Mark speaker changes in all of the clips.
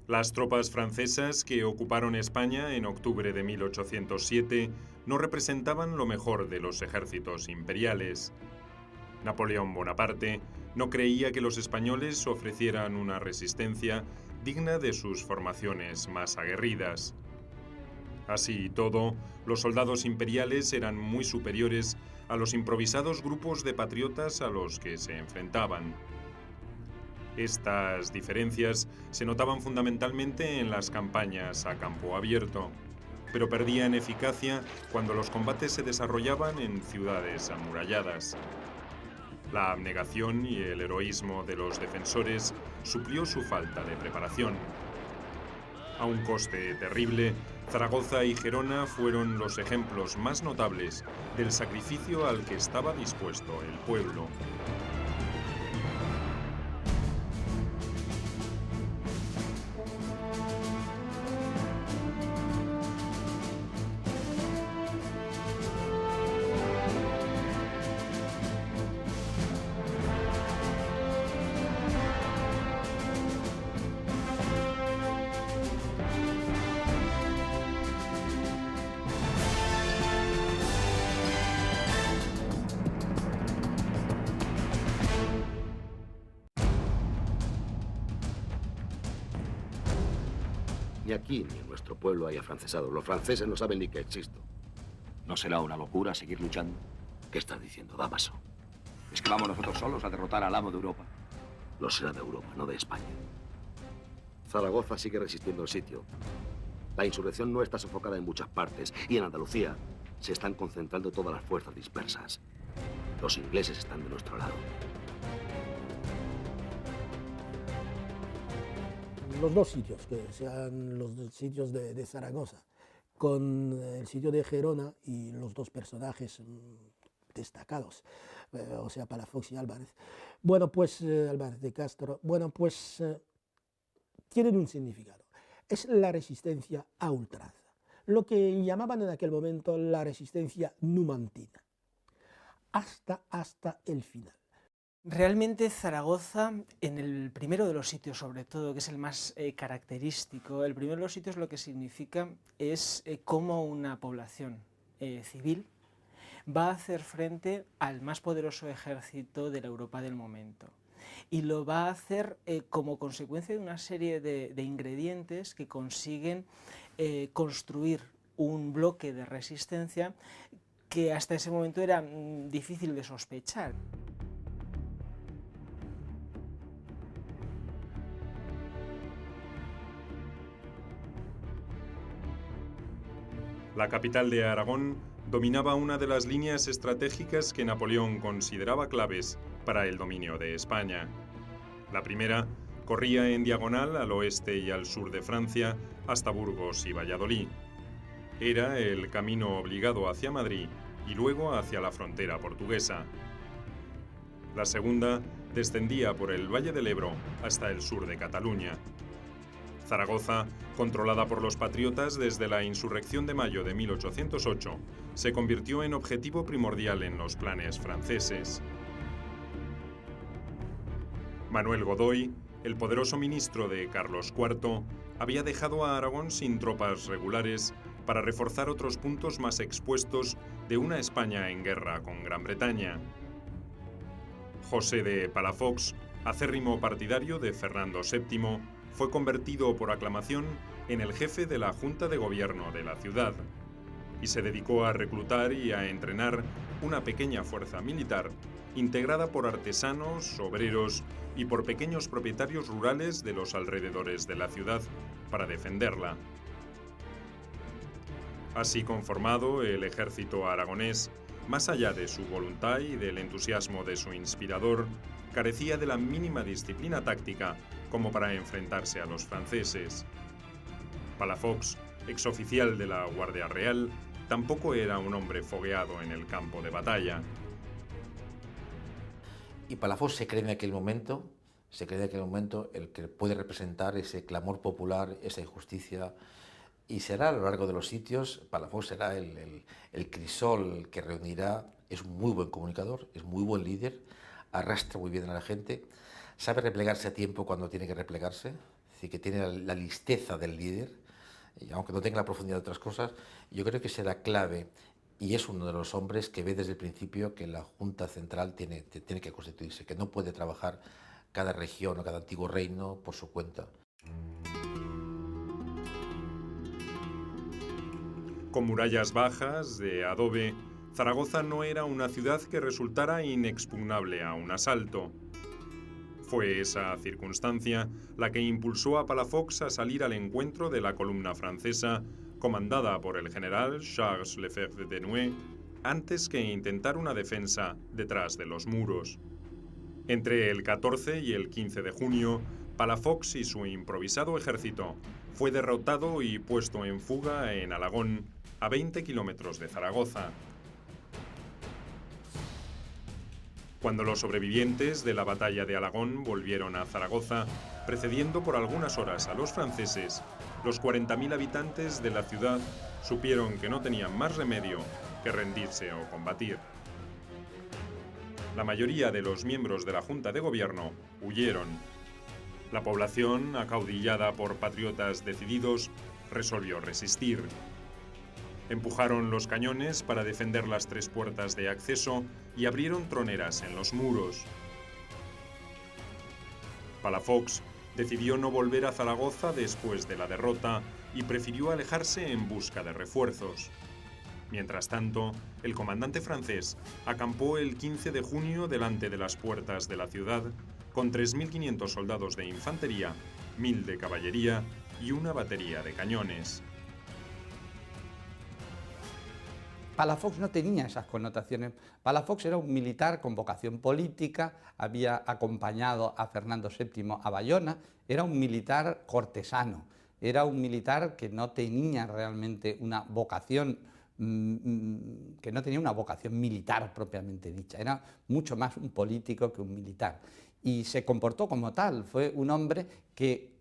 Speaker 1: Las tropas francesas que ocuparon España en octubre de 1807 no representaban lo mejor de los ejércitos imperiales. Napoleón Bonaparte no creía que los españoles ofrecieran una resistencia digna de sus formaciones más aguerridas. Así y todo, los soldados imperiales eran muy superiores a los improvisados grupos de patriotas a los que se enfrentaban. Estas diferencias se notaban fundamentalmente en las campañas a campo abierto, pero perdían eficacia cuando los combates se desarrollaban en ciudades amuralladas. La abnegación y el heroísmo de los defensores suplió su falta de preparación. A un coste terrible, Zaragoza y Gerona fueron los ejemplos más notables del sacrificio al que estaba dispuesto el pueblo.
Speaker 2: Ni aquí ni en nuestro pueblo hay afrancesados. Los franceses no saben ni que existo.
Speaker 3: ¿No será una locura seguir luchando?
Speaker 2: ¿Qué estás diciendo, Damaso?
Speaker 3: ¿Es que vamos nosotros solos a derrotar al amo de Europa?
Speaker 2: Lo será de Europa, no de España. Zaragoza sigue resistiendo el sitio. La insurrección no está sofocada en muchas partes y en Andalucía se están concentrando todas las fuerzas dispersas. Los ingleses están de nuestro lado.
Speaker 4: Los dos sitios, que sean los dos sitios de Zaragoza, con el sitio de Gerona y los dos personajes destacados, o sea, Palafox y Álvarez. Bueno, pues Álvarez de Castro, bueno, pues tienen un significado. Es la resistencia a ultranza, lo que llamaban en aquel momento la resistencia numantina, hasta el final.
Speaker 5: Realmente Zaragoza, en el primero de los sitios sobre todo, que es el más característico, el primero de los sitios lo que significa es cómo una población civil va a hacer frente al más poderoso ejército de la Europa del momento. Y lo va a hacer como consecuencia de una serie de ingredientes que consiguen construir un bloque de resistencia que hasta ese momento era difícil de sospechar.
Speaker 1: La capital de Aragón dominaba una de las líneas estratégicas que Napoleón consideraba claves para el dominio de España. La primera corría en diagonal al oeste y al sur de Francia hasta Burgos y Valladolid. Era el camino obligado hacia Madrid y luego hacia la frontera portuguesa. La segunda descendía por el Valle del Ebro hasta el sur de Cataluña. Zaragoza, controlada por los patriotas desde la insurrección de mayo de 1808, se convirtió en objetivo primordial en los planes franceses. Manuel Godoy, el poderoso ministro de Carlos IV, había dejado a Aragón sin tropas regulares para reforzar otros puntos más expuestos de una España en guerra con Gran Bretaña. José de Palafox, acérrimo partidario de Fernando VII, fue convertido por aclamación en el jefe de la Junta de Gobierno de la ciudad y se dedicó a reclutar y a entrenar una pequeña fuerza militar integrada por artesanos, obreros y por pequeños propietarios rurales de los alrededores de la ciudad para defenderla. Así conformado, el ejército aragonés, más allá de su voluntad y del entusiasmo de su inspirador, carecía de la mínima disciplina táctica como para enfrentarse a los franceses. Palafox, exoficial de la Guardia Real, tampoco era un hombre fogueado en el campo de batalla.
Speaker 6: Y Palafox se cree en aquel momento el que puede representar ese clamor popular, esa injusticia, y será a lo largo de los sitios, Palafox será el crisol que reunirá, es un muy buen comunicador, es muy buen líder, arrastra muy bien a la gente, sabe replegarse a tiempo cuando tiene que replegarse, es decir, que tiene la listeza del líder, y aunque no tenga la profundidad de otras cosas, yo creo que será clave y es uno de los hombres que ve desde el principio que la Junta Central tiene que constituirse, que no puede trabajar cada región o cada antiguo reino por su cuenta.
Speaker 1: Con murallas bajas, de adobe, Zaragoza no era una ciudad que resultara inexpugnable a un asalto. Fue esa circunstancia la que impulsó a Palafox a salir al encuentro de la columna francesa, comandada por el general Charles Lefebvre Desnouettes, antes que intentar una defensa detrás de los muros. Entre el 14 y el 15 de junio, Palafox y su improvisado ejército fue derrotado y puesto en fuga en Alagón, a 20 kilómetros de Zaragoza. Cuando los sobrevivientes de la batalla de Alagón volvieron a Zaragoza, precediendo por algunas horas a los franceses, los 40.000 habitantes de la ciudad supieron que no tenían más remedio que rendirse o combatir. La mayoría de los miembros de la Junta de Gobierno huyeron. La población, acaudillada por patriotas decididos, resolvió resistir. Empujaron los cañones para defender las 3 puertas de acceso y abrieron troneras en los muros. Palafox decidió no volver a Zaragoza después de la derrota y prefirió alejarse en busca de refuerzos. Mientras tanto, el comandante francés acampó el 15 de junio delante de las puertas de la ciudad con 3.500 soldados de infantería, 1.000 de caballería y una batería de cañones.
Speaker 7: Palafox no tenía esas connotaciones. Palafox era un militar con vocación política, había acompañado a Fernando VII a Bayona, era un militar cortesano, era un militar que no tenía realmente una vocación, que no tenía una vocación militar propiamente dicha, era mucho más un político que un militar. Y se comportó como tal, fue un hombre que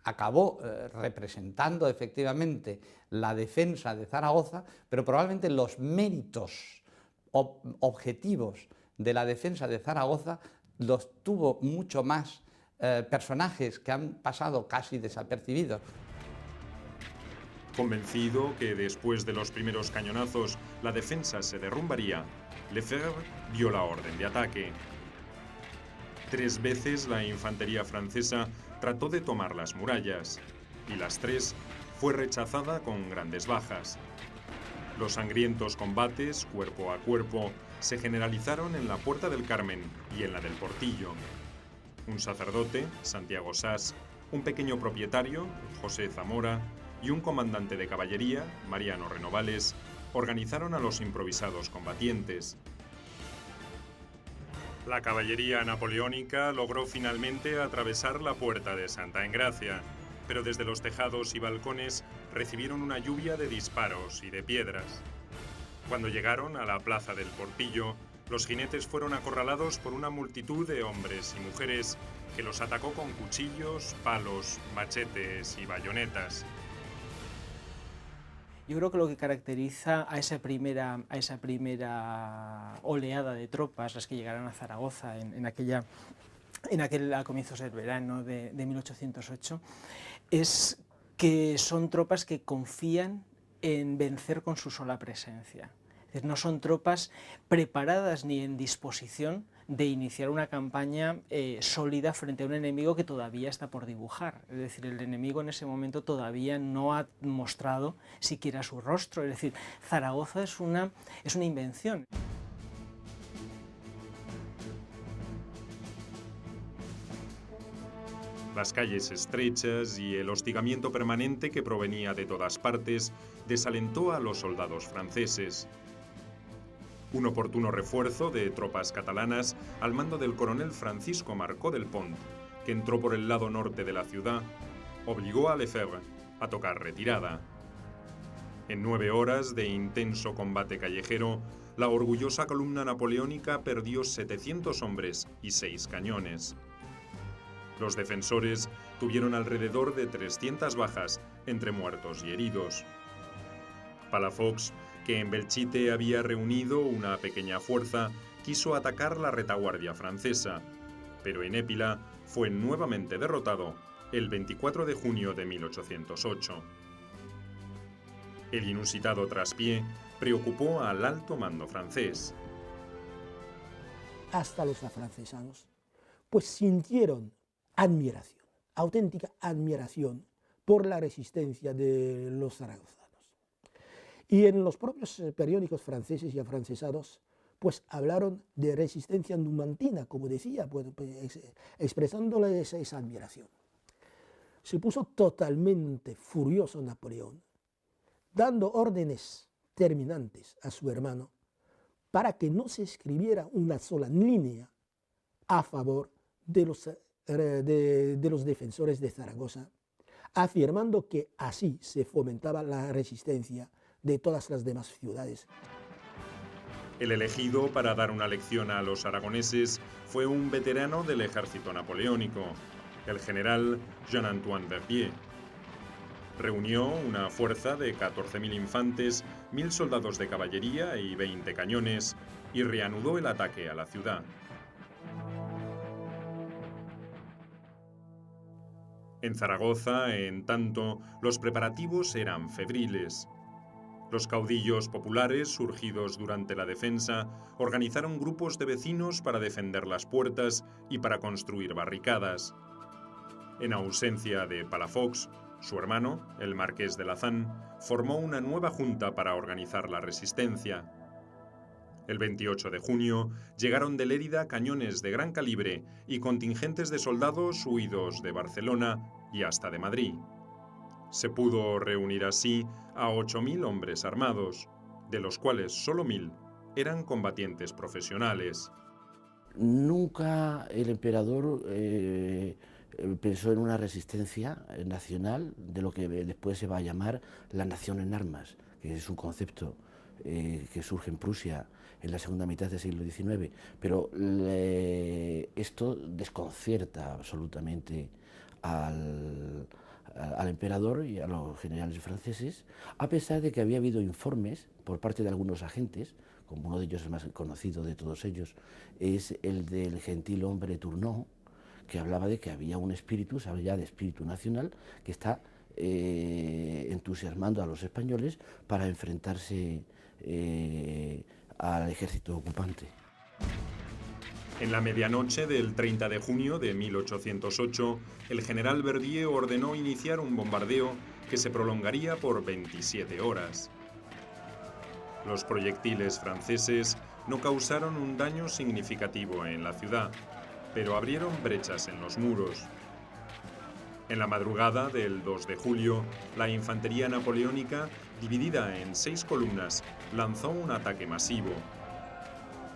Speaker 7: acabó representando efectivamente la defensa de Zaragoza, pero probablemente los méritos objetivos de la defensa de Zaragoza los tuvo mucho más personajes que han pasado casi desapercibidos.
Speaker 1: Convencido que después de los primeros cañonazos la defensa se derrumbaría, Lefebvre dio la orden de ataque. 3 veces la infantería francesa trató de tomar las murallas, y las 3 fue rechazada con grandes bajas. Los sangrientos combates, cuerpo a cuerpo, se generalizaron en la Puerta del Carmen y en la del Portillo. Un sacerdote, Santiago Sas, un pequeño propietario, José Zamora, y un comandante de caballería, Mariano Renovales, organizaron a los improvisados combatientes. La caballería napoleónica logró finalmente atravesar la Puerta de Santa Engracia, pero desde los tejados y balcones recibieron una lluvia de disparos y de piedras. Cuando llegaron a la plaza del Portillo, los jinetes fueron acorralados por una multitud de hombres y mujeres que los atacó con cuchillos, palos, machetes y bayonetas.
Speaker 5: Yo creo que lo que caracteriza a esa primera oleada de tropas, las que llegaron a Zaragoza a comienzos del verano de 1808, es que son tropas que confían en vencer con su sola presencia. Es decir, no son tropas preparadas ni en disposición de iniciar una campaña sólida frente a un enemigo que todavía está por dibujar. Es decir, el enemigo en ese momento todavía no ha mostrado siquiera su rostro. Es decir, Zaragoza es una invención.
Speaker 1: Las calles estrechas y el hostigamiento permanente que provenía de todas partes desalentó a los soldados franceses. Un oportuno refuerzo de tropas catalanas al mando del coronel Francisco Marcó del Pont, que entró por el lado norte de la ciudad, obligó a Lefebvre a tocar retirada. En 9 horas de intenso combate callejero, la orgullosa columna napoleónica perdió 700 hombres y 6 cañones. Los defensores tuvieron alrededor de 300 bajas, entre muertos y heridos. Palafox, que en Belchite había reunido una pequeña fuerza, quiso atacar la retaguardia francesa, pero en Épila fue nuevamente derrotado el 24 de junio de 1808. El inusitado traspié preocupó al alto mando francés.
Speaker 4: Hasta los afrancesanos, pues sintieron admiración, auténtica admiración por la resistencia de los zaragozanos. Y en los propios periódicos franceses y afrancesados, pues hablaron de resistencia numantina, como decía, pues, expresándole esa admiración. Se puso totalmente furioso Napoleón, dando órdenes terminantes a su hermano para que no se escribiera una sola línea a favor de los defensores de Zaragoza, afirmando que así se fomentaba la resistencia de todas las demás ciudades.
Speaker 1: El elegido para dar una lección a los aragoneses fue un veterano del ejército napoleónico, el general Jean-Antoine Verdier. Reunió una fuerza de 14.000 infantes, 1.000 soldados de caballería y 20 cañones, y reanudó el ataque a la ciudad. En Zaragoza, en tanto, los preparativos eran febriles. Los caudillos populares, surgidos durante la defensa, organizaron grupos de vecinos para defender las puertas y para construir barricadas. En ausencia de Palafox, su hermano, el marqués de Lazán, formó una nueva junta para organizar la resistencia. El 28 de junio llegaron de Lérida cañones de gran calibre y contingentes de soldados huidos de Barcelona y hasta de Madrid. Se pudo reunir así a 8.000 hombres armados, de los cuales solo 1.000 eran combatientes profesionales.
Speaker 8: Nunca el emperador pensó en una resistencia nacional de lo que después se va a llamar la nación en armas, que es un concepto que surge en Prusia en la segunda mitad del siglo XIX, pero esto desconcierta absolutamente al emperador y a los generales franceses, a pesar de que había habido informes por parte de algunos agentes, como uno de ellos, el más conocido de todos ellos, es el del gentil hombre Tournon, que hablaba de que había un espíritu, se habla ya de espíritu nacional, que está entusiasmando a los españoles para enfrentarse al ejército ocupante.
Speaker 1: En la medianoche del 30 de junio de 1808, el general Verdier ordenó iniciar un bombardeo que se prolongaría por 27 horas. Los proyectiles franceses no causaron un daño significativo en la ciudad, pero abrieron brechas en los muros. En la madrugada del 2 de julio, la infantería napoleónica, dividida en 6 columnas, lanzó un ataque masivo.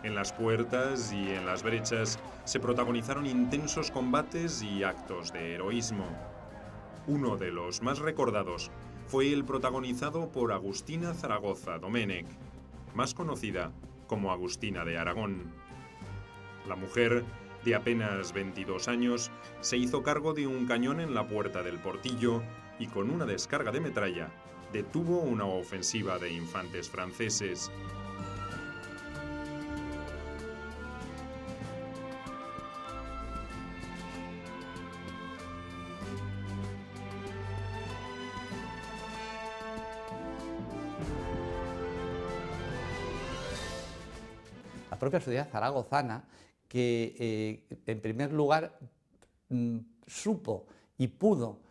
Speaker 1: En las puertas y en las brechas se protagonizaron intensos combates y actos de heroísmo. Uno de los más recordados fue el protagonizado por Agustina Zaragoza Domènech, más conocida como Agustina de Aragón. La mujer, de apenas 22 años, se hizo cargo de un cañón en la puerta del portillo y con una descarga de metralla detuvo una ofensiva de infantes franceses.
Speaker 7: La propia sociedad zaragozana, que en primer lugar supo y pudo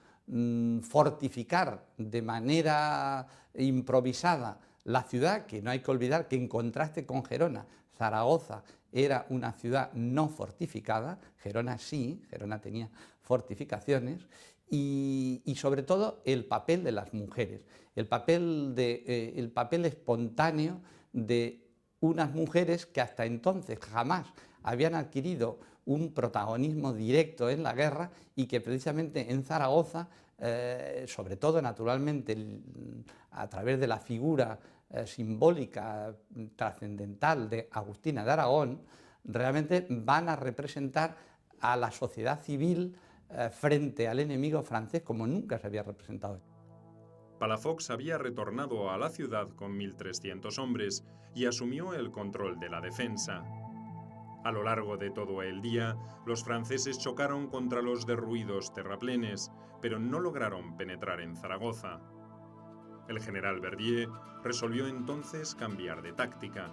Speaker 7: fortificar de manera improvisada la ciudad, que no hay que olvidar que en contraste con Gerona, Zaragoza era una ciudad no fortificada, Gerona sí, Gerona tenía fortificaciones, y sobre todo el papel de las mujeres, el papel espontáneo de unas mujeres que hasta entonces jamás habían adquirido un protagonismo directo en la guerra y que precisamente en Zaragoza, sobre todo naturalmente a través de la figura simbólica trascendental de Agustina de Aragón, realmente van a representar a la sociedad civil frente al enemigo francés como nunca se había representado.
Speaker 1: Palafox había retornado a la ciudad con 1.300 hombres y asumió el control de la defensa. A lo largo de todo el día, los franceses chocaron contra los derruidos terraplenes, pero no lograron penetrar en Zaragoza. El general Verdier resolvió entonces cambiar de táctica.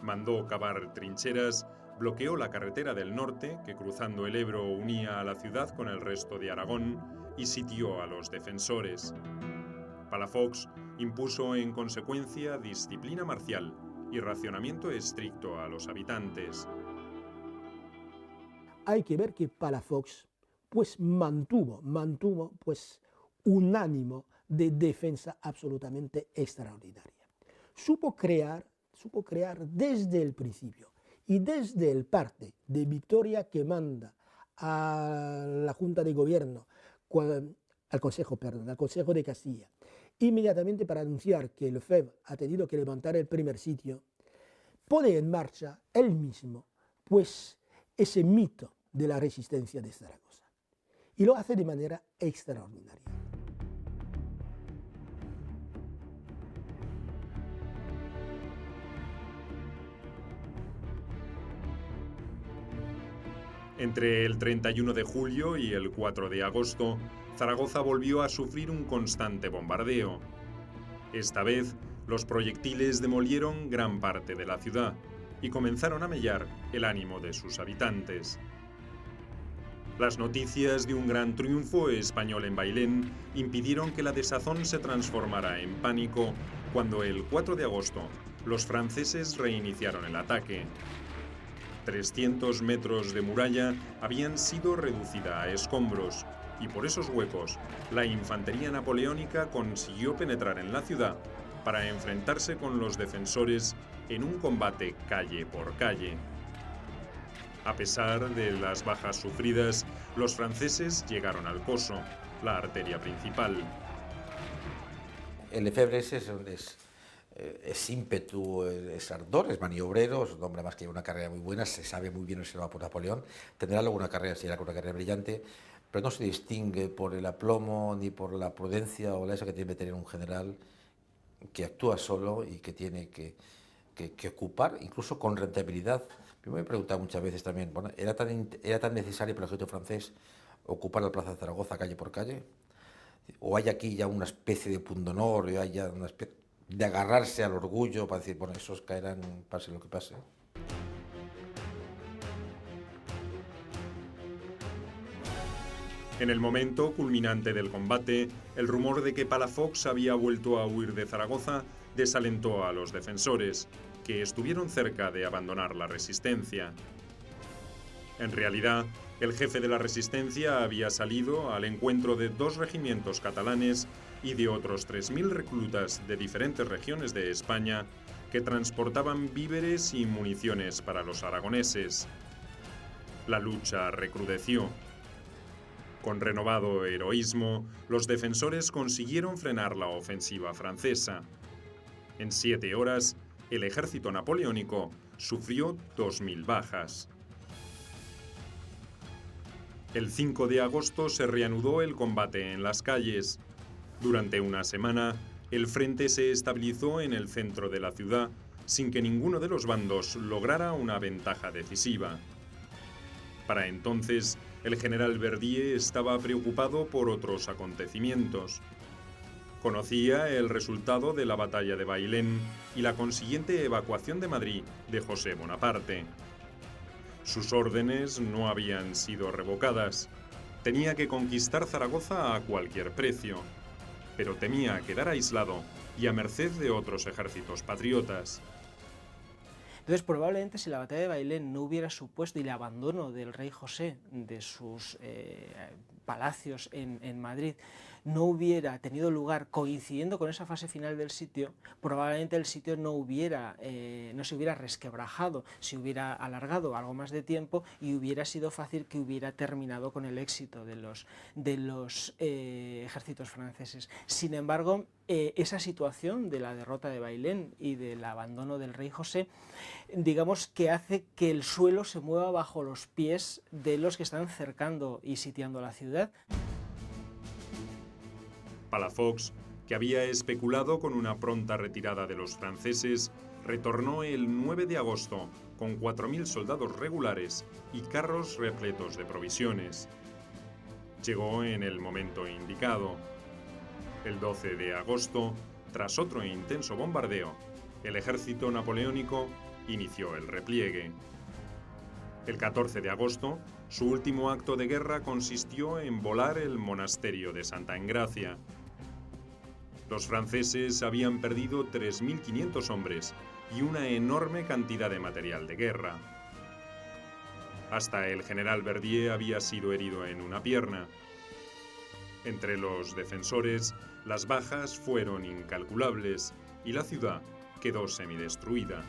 Speaker 1: Mandó cavar trincheras, bloqueó la carretera del norte, que cruzando el Ebro unía a la ciudad con el resto de Aragón, y sitió a los defensores. Palafox impuso en consecuencia disciplina marcial y racionamiento estricto a los habitantes.
Speaker 4: Hay que ver que Palafox pues mantuvo pues un ánimo de defensa absolutamente extraordinaria. Supo crear desde el principio y desde el parte de Victoria, que manda a la Junta de Gobierno, al Consejo de Castilla, inmediatamente para anunciar que Lefebvre ha tenido que levantar el primer sitio, pone en marcha él mismo pues ese mito de la resistencia de Zaragoza, y lo hace de manera extraordinaria.
Speaker 1: Entre el 31 de julio y el 4 de agosto, Zaragoza volvió a sufrir un constante bombardeo. Esta vez, los proyectiles demolieron gran parte de la ciudad y comenzaron a mellar el ánimo de sus habitantes. Las noticias de un gran triunfo español en Bailén impidieron que la desazón se transformara en pánico cuando el 4 de agosto los franceses reiniciaron el ataque. 300 metros de muralla habían sido reducida a escombros y por esos huecos la infantería napoleónica consiguió penetrar en la ciudad para enfrentarse con los defensores en un combate calle por calle. A pesar de las bajas sufridas, los franceses llegaron al Coso, la arteria principal.
Speaker 6: El Lefebvre es ímpetu, es ardor, es maniobrero, es un hombre más que lleva una carrera muy buena, se sabe muy bien observado por Napoleón, tendrá luego una carrera, será una carrera brillante, pero no se distingue por el aplomo ni por la prudencia o eso que tiene que tener un general que actúa solo y que tiene que ocupar, incluso con rentabilidad. Yo me he preguntado muchas veces también, bueno, ¿era tan necesario para el ejército francés ocupar la plaza de Zaragoza calle por calle? ¿O hay aquí ya una especie de pundonor, o hay ya una especie de agarrarse al orgullo para decir, bueno, esos caerán pase lo que pase?
Speaker 1: En el momento culminante del combate, el rumor de que Palafox había vuelto a huir de Zaragoza desalentó a los defensores, que estuvieron cerca de abandonar la resistencia. En realidad, el jefe de la resistencia había salido al encuentro de 2 regimientos catalanes y de otros 3.000 reclutas de diferentes regiones de España que transportaban víveres y municiones para los aragoneses. La lucha recrudeció. Con renovado heroísmo, los defensores consiguieron frenar la ofensiva francesa. En 7 horas, el ejército napoleónico sufrió 2.000 bajas. El 5 de agosto se reanudó el combate en las calles. Durante una semana, el frente se estabilizó en el centro de la ciudad sin que ninguno de los bandos lograra una ventaja decisiva. Para entonces, el general Verdier estaba preocupado por otros acontecimientos. Conocía el resultado de la batalla de Bailén y la consiguiente evacuación de Madrid de José Bonaparte. Sus órdenes no habían sido revocadas. Tenía que conquistar Zaragoza a cualquier precio, pero temía quedar aislado y a merced de otros ejércitos patriotas.
Speaker 5: Entonces, probablemente si la batalla de Bailén no hubiera supuesto, y el abandono del rey José de sus palacios en Madrid, no hubiera tenido lugar coincidiendo con esa fase final del sitio, probablemente el sitio no se hubiera resquebrajado, se hubiera alargado algo más de tiempo y hubiera sido fácil que hubiera terminado con el éxito de los ejércitos franceses. Sin embargo, esa situación de la derrota de Bailén y del abandono del rey José, digamos que hace que el suelo se mueva bajo los pies de los que están cercando y sitiando la ciudad.
Speaker 1: Palafox, que había especulado con una pronta retirada de los franceses, retornó el 9 de agosto con 4.000 soldados regulares y carros repletos de provisiones. Llegó en el momento indicado. El 12 de agosto, tras otro intenso bombardeo, el ejército napoleónico inició el repliegue. El 14 de agosto, su último acto de guerra consistió en volar el monasterio de Santa Engracia. Los franceses habían perdido 3.500 hombres y una enorme cantidad de material de guerra. Hasta el general Verdier había sido herido en una pierna. Entre los defensores, las bajas fueron incalculables y la ciudad quedó semidestruida.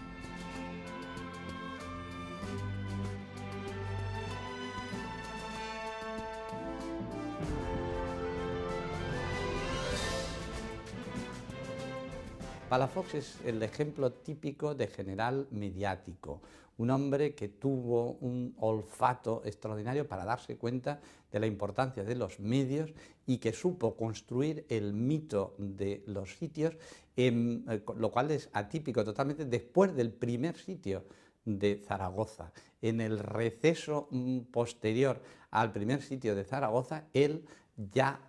Speaker 7: Palafox es el ejemplo típico de general mediático, un hombre que tuvo un olfato extraordinario para darse cuenta de la importancia de los medios y que supo construir el mito de los sitios, lo cual es atípico totalmente después del primer sitio de Zaragoza. En el receso posterior al primer sitio de Zaragoza, él ya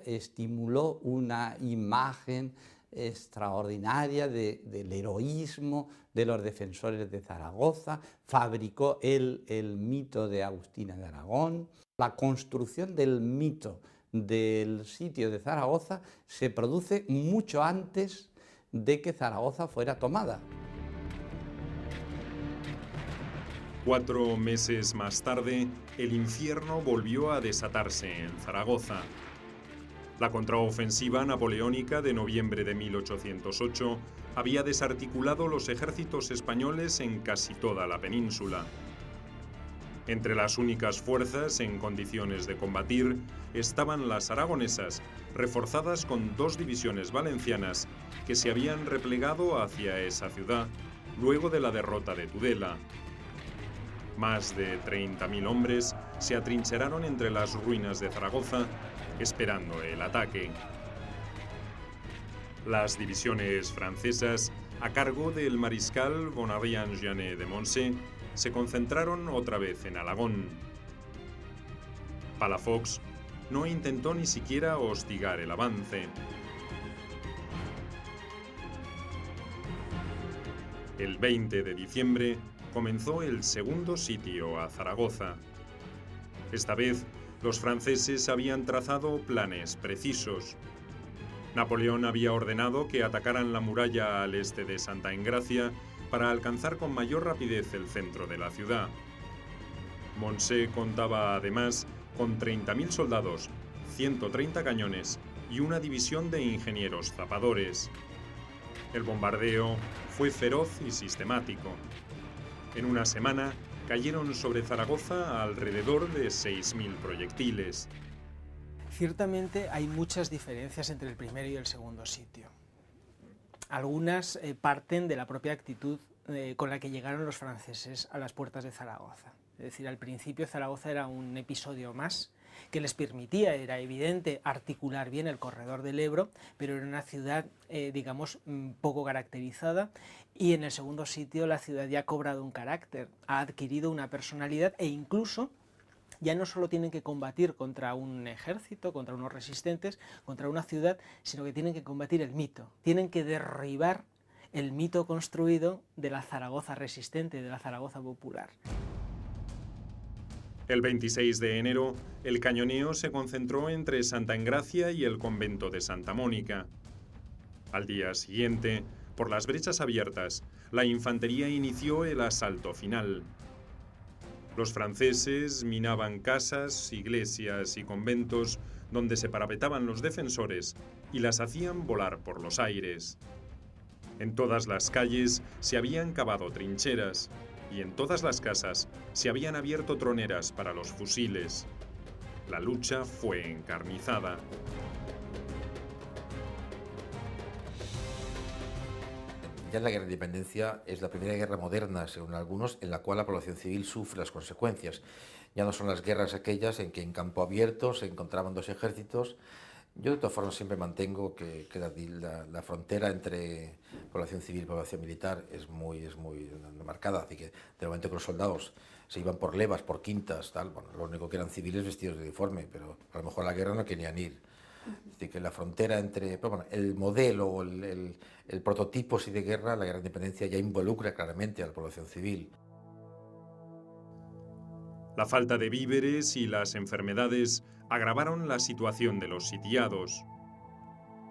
Speaker 7: estimuló una imagen extraordinaria del heroísmo de los defensores de Zaragoza, fabricó él el mito de Agustina de Aragón. La construcción del mito del sitio de Zaragoza se produce mucho antes de que Zaragoza fuera tomada.
Speaker 1: 4 meses más tarde, el infierno volvió a desatarse en Zaragoza. La contraofensiva napoleónica de noviembre de 1808 había desarticulado los ejércitos españoles en casi toda la península. Entre las únicas fuerzas en condiciones de combatir estaban las aragonesas, reforzadas con 2 divisiones valencianas que se habían replegado hacia esa ciudad luego de la derrota de Tudela. Más de 30.000 hombres se atrincheraron entre las ruinas de Zaragoza, esperando el ataque. Las divisiones francesas, a cargo del mariscal Bonavent Jeannet de Moncey, se concentraron otra vez en Alagón. Palafox no intentó ni siquiera hostigar el avance. El 20 de diciembre comenzó el segundo sitio a Zaragoza. Esta vez, los franceses habían trazado planes precisos. Napoleón había ordenado que atacaran la muralla al este de Santa Engracia para alcanzar con mayor rapidez el centro de la ciudad. Moncey contaba además con 30.000 soldados, 130 cañones y una división de ingenieros zapadores. El bombardeo fue feroz y sistemático. En una semana, cayeron sobre Zaragoza alrededor de 6.000 proyectiles.
Speaker 5: Ciertamente hay muchas diferencias entre el primero y el segundo sitio. Algunas parten de la propia actitud con la que llegaron los franceses a las puertas de Zaragoza. Es decir, al principio Zaragoza era un episodio más que les permitía, era evidente, articular bien el corredor del Ebro, pero era una ciudad, digamos, poco caracterizada, y en el segundo sitio la ciudad ya ha cobrado un carácter, ha adquirido una personalidad e incluso ya no solo tienen que combatir contra un ejército, contra unos resistentes, contra una ciudad, sino que tienen que combatir el mito, tienen que derribar el mito construido de la Zaragoza resistente, de la Zaragoza popular.
Speaker 1: El 26 de enero, el cañoneo se concentró entre Santa Engracia y el convento de Santa Mónica. Al día siguiente, por las brechas abiertas, la infantería inició el asalto final. Los franceses minaban casas, iglesias y conventos donde se parapetaban los defensores y las hacían volar por los aires. En todas las calles se habían cavado trincheras y en todas las casas se habían abierto troneras para los fusiles. La lucha fue encarnizada.
Speaker 6: Ya la guerra de independencia es la primera guerra moderna, según algunos, en la cual la población civil sufre las consecuencias. Ya no son las guerras aquellas en que en campo abierto se encontraban 2 ejércitos Yo de todas formas siempre mantengo que la frontera entre población civil y población militar es muy marcada, así que del momento que los soldados se iban por levas, por quintas, tal, bueno, lo único que eran civiles vestidos de uniforme, pero a lo mejor a la guerra no querían ir. Así que la frontera entre, pero bueno, el modelo o el prototipo sí de guerra, la guerra de independencia ya involucra claramente a la población civil.
Speaker 1: La falta de víveres y las enfermedades agravaron la situación de los sitiados.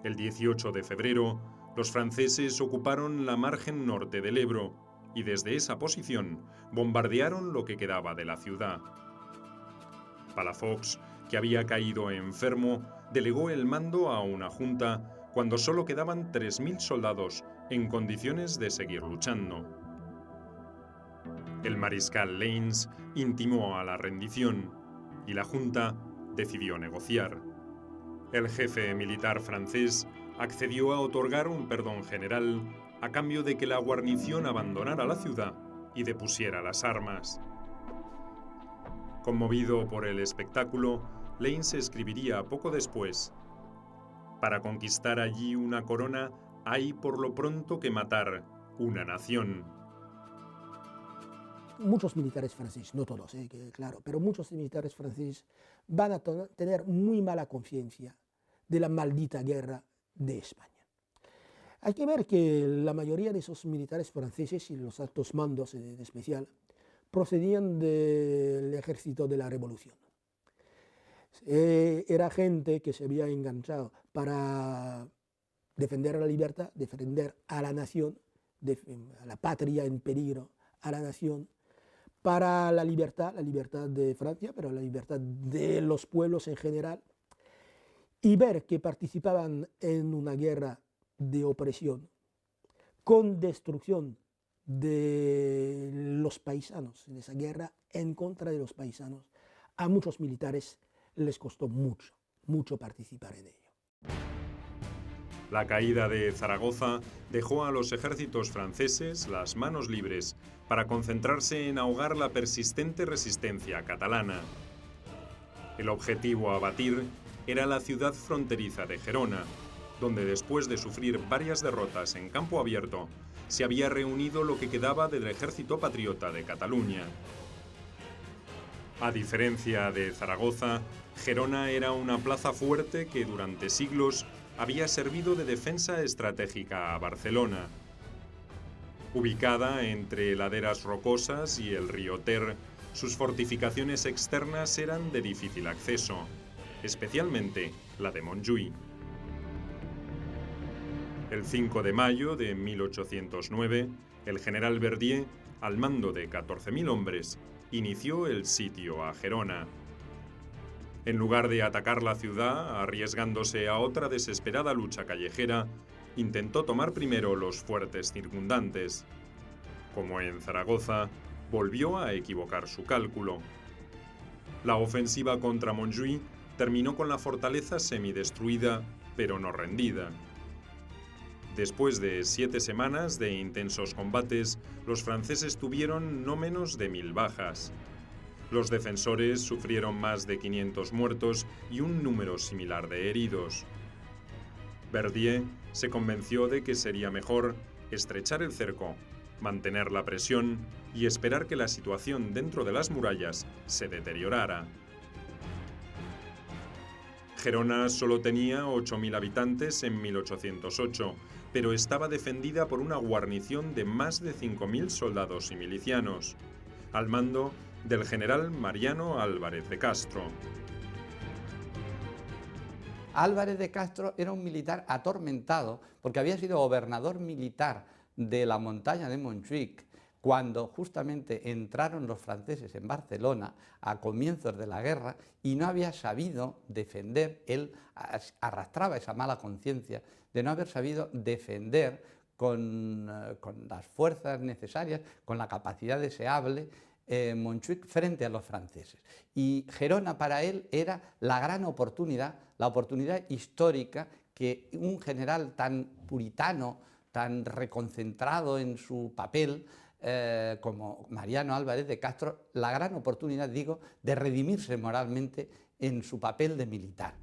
Speaker 1: El 18 de febrero, los franceses ocuparon la margen norte del Ebro y desde esa posición bombardearon lo que quedaba de la ciudad. Palafox, que había caído enfermo, delegó el mando a una junta cuando solo quedaban 3.000 soldados en condiciones de seguir luchando. El mariscal Lannes intimó a la rendición y la junta decidió negociar. El jefe militar francés accedió a otorgar un perdón general a cambio de que la guarnición abandonara la ciudad y depusiera las armas. Conmovido por el espectáculo, Lannes escribiría poco después: «Para conquistar allí una corona hay por lo pronto que matar una nación».
Speaker 4: Muchos militares franceses, no todos, claro, pero muchos militares franceses van a tener muy mala conciencia de la maldita guerra de España. Hay que ver que la mayoría de esos militares franceses y los altos mandos en especial procedían del ejército de la Revolución. Era gente que se había enganchado para defender la libertad, defender a la nación, a la patria en peligro, a la nación, para la libertad de Francia, pero la libertad de los pueblos en general, y ver que participaban en una guerra de opresión, con destrucción de los paisanos, en esa guerra en contra de los paisanos, a muchos militares les costó mucho participar en ello.
Speaker 1: La caída de Zaragoza dejó a los ejércitos franceses las manos libres para concentrarse en ahogar la persistente resistencia catalana. El objetivo a batir era la ciudad fronteriza de Gerona, donde después de sufrir varias derrotas en campo abierto, se había reunido lo que quedaba del ejército patriota de Cataluña. A diferencia de Zaragoza, Gerona era una plaza fuerte que durante siglos había servido de defensa estratégica a Barcelona. Ubicada entre laderas rocosas y el río Ter, sus fortificaciones externas eran de difícil acceso, especialmente la de Montjuïc. El 5 de mayo de 1809, el general Verdier, al mando de 14.000 hombres, inició el sitio a Gerona. En lugar de atacar la ciudad, arriesgándose a otra desesperada lucha callejera, intentó tomar primero los fuertes circundantes. Como en Zaragoza, volvió a equivocar su cálculo. La ofensiva contra Montjuïc terminó con la fortaleza semidestruida, pero no rendida. Después de 7 semanas de intensos combates, los franceses tuvieron no menos de 1.000 bajas. Los defensores sufrieron más de 500 muertos y un número similar de heridos. Verdier se convenció de que sería mejor estrechar el cerco, mantener la presión y esperar que la situación dentro de las murallas se deteriorara. Gerona solo tenía 8.000 habitantes en 1808, pero estaba defendida por una guarnición de más de 5.000 soldados y milicianos, al mando del general Mariano Álvarez de Castro.
Speaker 7: Álvarez de Castro era un militar atormentado porque había sido gobernador militar de la montaña de Montjuïc cuando justamente entraron los franceses en Barcelona a comienzos de la guerra y no había sabido defender, él arrastraba esa mala conciencia de no haber sabido defender con las fuerzas necesarias, con la capacidad deseable, Montjuïc frente a los franceses. Y Gerona para él era la gran oportunidad, la oportunidad histórica que un general tan puritano, tan reconcentrado en su papel, como Mariano Álvarez de Castro, la gran oportunidad, digo, de redimirse moralmente en su papel de militar.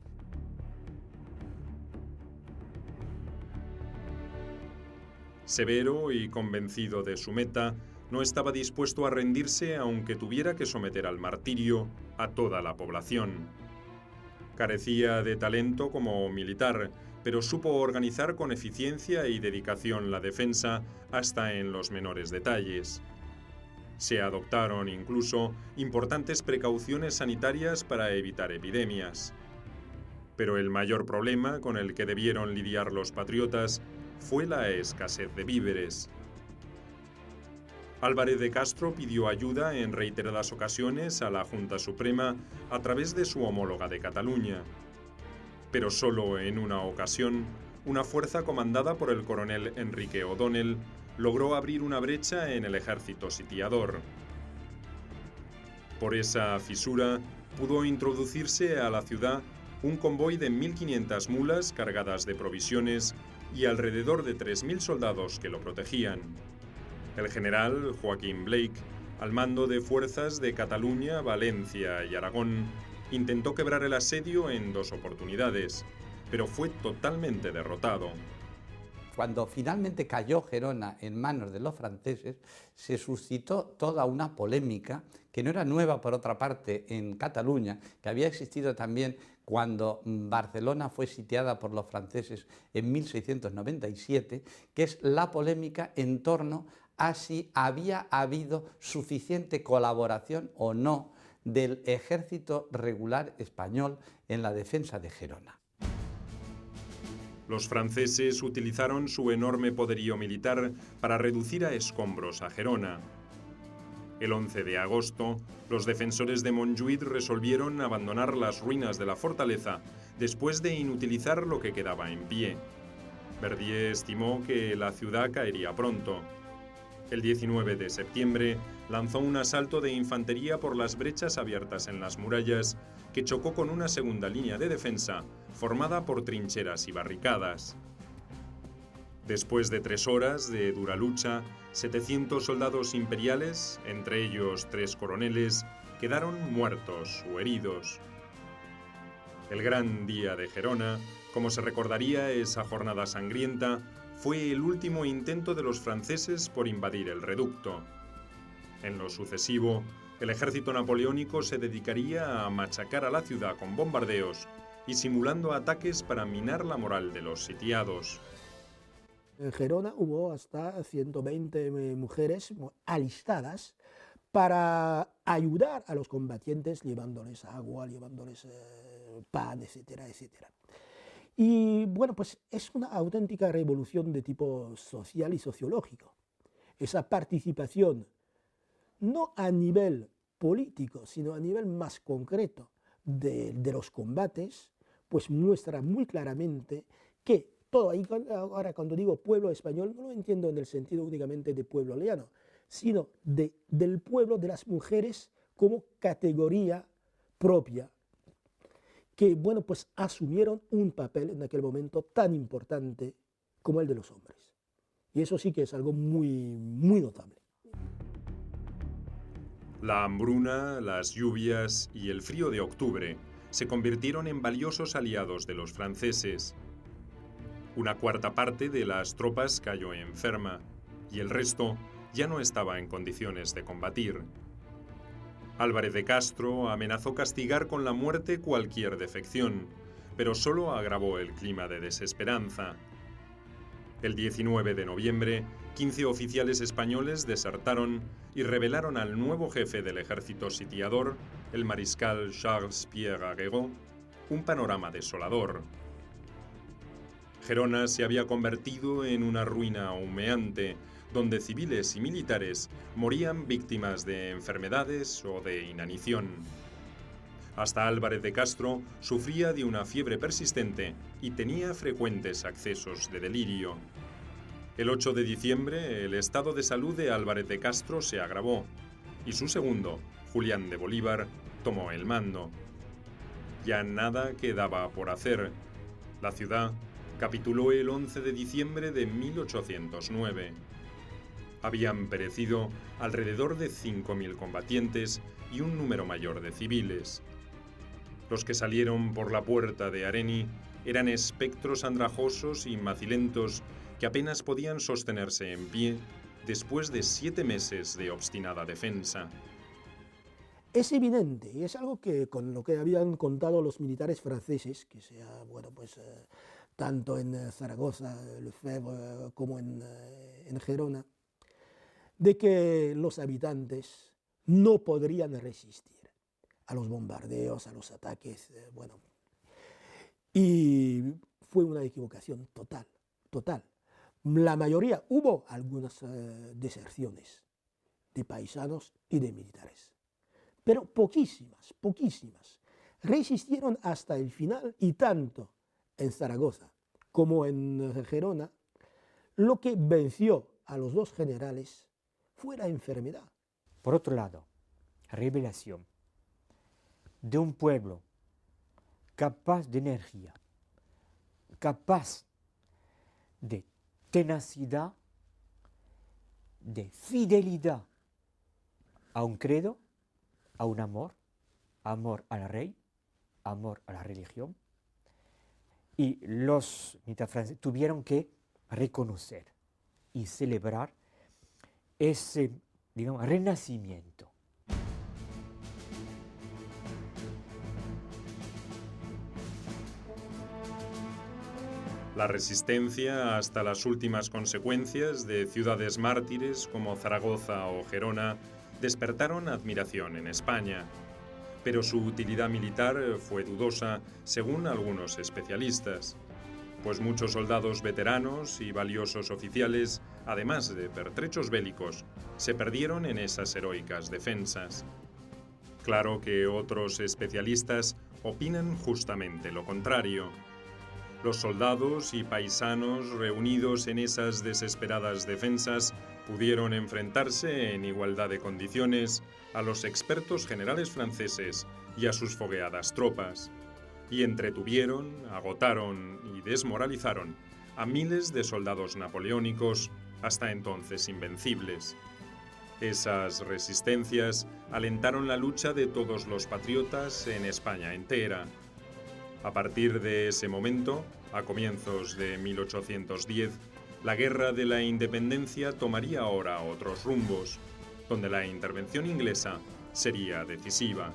Speaker 1: Severo y convencido de su meta, no estaba dispuesto a rendirse aunque tuviera que someter al martirio a toda la población. Carecía de talento como militar, pero supo organizar con eficiencia y dedicación la defensa hasta en los menores detalles. Se adoptaron incluso importantes precauciones sanitarias para evitar epidemias. Pero el mayor problema con el que debieron lidiar los patriotas fue la escasez de víveres. Álvarez de Castro pidió ayuda en reiteradas ocasiones a la Junta Suprema a través de su homóloga de Cataluña. Pero solo en una ocasión, una fuerza comandada por el coronel Enrique O'Donnell logró abrir una brecha en el ejército sitiador. Por esa fisura pudo introducirse a la ciudad un convoy de 1.500 mulas cargadas de provisiones y alrededor de 3.000 soldados que lo protegían. El general Joaquín Blake, al mando de fuerzas de Cataluña, Valencia y Aragón, intentó quebrar el asedio en 2 oportunidades, pero fue totalmente derrotado.
Speaker 7: Cuando finalmente cayó Gerona en manos de los franceses, se suscitó toda una polémica que no era nueva, por otra parte, en Cataluña, que había existido también cuando Barcelona fue sitiada por los franceses en 1697, que es la polémica en torno a si había habido suficiente colaboración o no del ejército regular español en la defensa de Gerona.
Speaker 1: Los franceses utilizaron su enorme poderío militar para reducir a escombros a Gerona. El 11 de agosto, los defensores de Montjuïc resolvieron abandonar las ruinas de la fortaleza después de inutilizar lo que quedaba en pie. Verdier estimó que la ciudad caería pronto. El 19 de septiembre lanzó un asalto de infantería por las brechas abiertas en las murallas que chocó con una segunda línea de defensa formada por trincheras y barricadas. Después de 3 horas de dura lucha, 700 soldados imperiales, entre ellos 3 coroneles, quedaron muertos o heridos. El gran día de Gerona, como se recordaría esa jornada sangrienta, fue el último intento de los franceses por invadir el reducto. En lo sucesivo, el ejército napoleónico se dedicaría a machacar a la ciudad con bombardeos y simulando ataques para minar la moral de los sitiados.
Speaker 4: En Gerona hubo hasta 120 mujeres alistadas para ayudar a los combatientes, llevándoles agua, llevándoles pan, etcétera, etcétera. Y bueno, pues es una auténtica revolución de tipo social y sociológico. Esa participación, no a nivel político, sino a nivel más concreto de los combates, pues muestra muy claramente que todo ahí, ahora cuando digo pueblo español, no lo entiendo en el sentido únicamente de pueblo leano, sino del pueblo de las mujeres como categoría propia, que bueno, pues asumieron un papel en aquel momento tan importante como el de los hombres. Y eso sí que es algo muy, muy notable.
Speaker 1: La hambruna, las lluvias y el frío de octubre se convirtieron en valiosos aliados de los franceses. Una cuarta parte de las tropas cayó enferma y el resto ya no estaba en condiciones de combatir. Álvarez de Castro amenazó castigar con la muerte cualquier defección, pero solo agravó el clima de desesperanza. El 19 de noviembre, 15 oficiales españoles desertaron y rebelaron al nuevo jefe del ejército sitiador, el mariscal Charles-Pierre Aguerot, un panorama desolador. Gerona se había convertido en una ruina humeante, donde civiles y militares morían víctimas de enfermedades o de inanición. Hasta Álvarez de Castro sufría de una fiebre persistente y tenía frecuentes accesos de delirio. El 8 de diciembre, el estado de salud de Álvarez de Castro se agravó y su segundo, Julián de Bolívar, tomó el mando. Ya nada quedaba por hacer. La ciudad capituló el 11 de diciembre de 1809. Habían perecido alrededor de 5.000 combatientes y un número mayor de civiles. Los que salieron por la puerta de Areny eran espectros andrajosos y macilentos que apenas podían sostenerse en pie después de 7 meses de obstinada defensa.
Speaker 4: Es evidente, y es algo que con lo que habían contado los militares franceses, que sea, bueno, pues tanto en Zaragoza, Lefebvre, como en Gerona, de que los habitantes no podrían resistir a los bombardeos, a los ataques, bueno. Y fue una equivocación total, total. La mayoría, hubo algunas deserciones de paisanos y de militares, pero poquísimas, poquísimas. Resistieron hasta el final, y tanto en Zaragoza como en Gerona, lo que venció a los dos generales fue la enfermedad.
Speaker 9: Por otro lado, revelación de un pueblo capaz de energía, capaz de tenacidad, de fidelidad a un credo, a un amor al rey, amor a la religión. Y los militares franceses tuvieron que reconocer y celebrar ese, digamos, renacimiento.
Speaker 1: La resistencia hasta las últimas consecuencias de ciudades mártires como Zaragoza o Gerona despertaron admiración en España, pero su utilidad militar fue dudosa según algunos especialistas, pues muchos soldados veteranos y valiosos oficiales, además de pertrechos bélicos, se perdieron en esas heroicas defensas. Claro que otros especialistas opinan justamente lo contrario. Los soldados y paisanos reunidos en esas desesperadas defensas pudieron enfrentarse en igualdad de condiciones a los expertos generales franceses y a sus fogueadas tropas, y entretuvieron, agotaron y desmoralizaron a miles de soldados napoleónicos, hasta entonces invencibles. Esas resistencias alentaron la lucha de todos los patriotas en España entera. A partir de ese momento, a comienzos de 1810, la Guerra de la Independencia tomaría ahora otros rumbos, donde la intervención inglesa sería decisiva.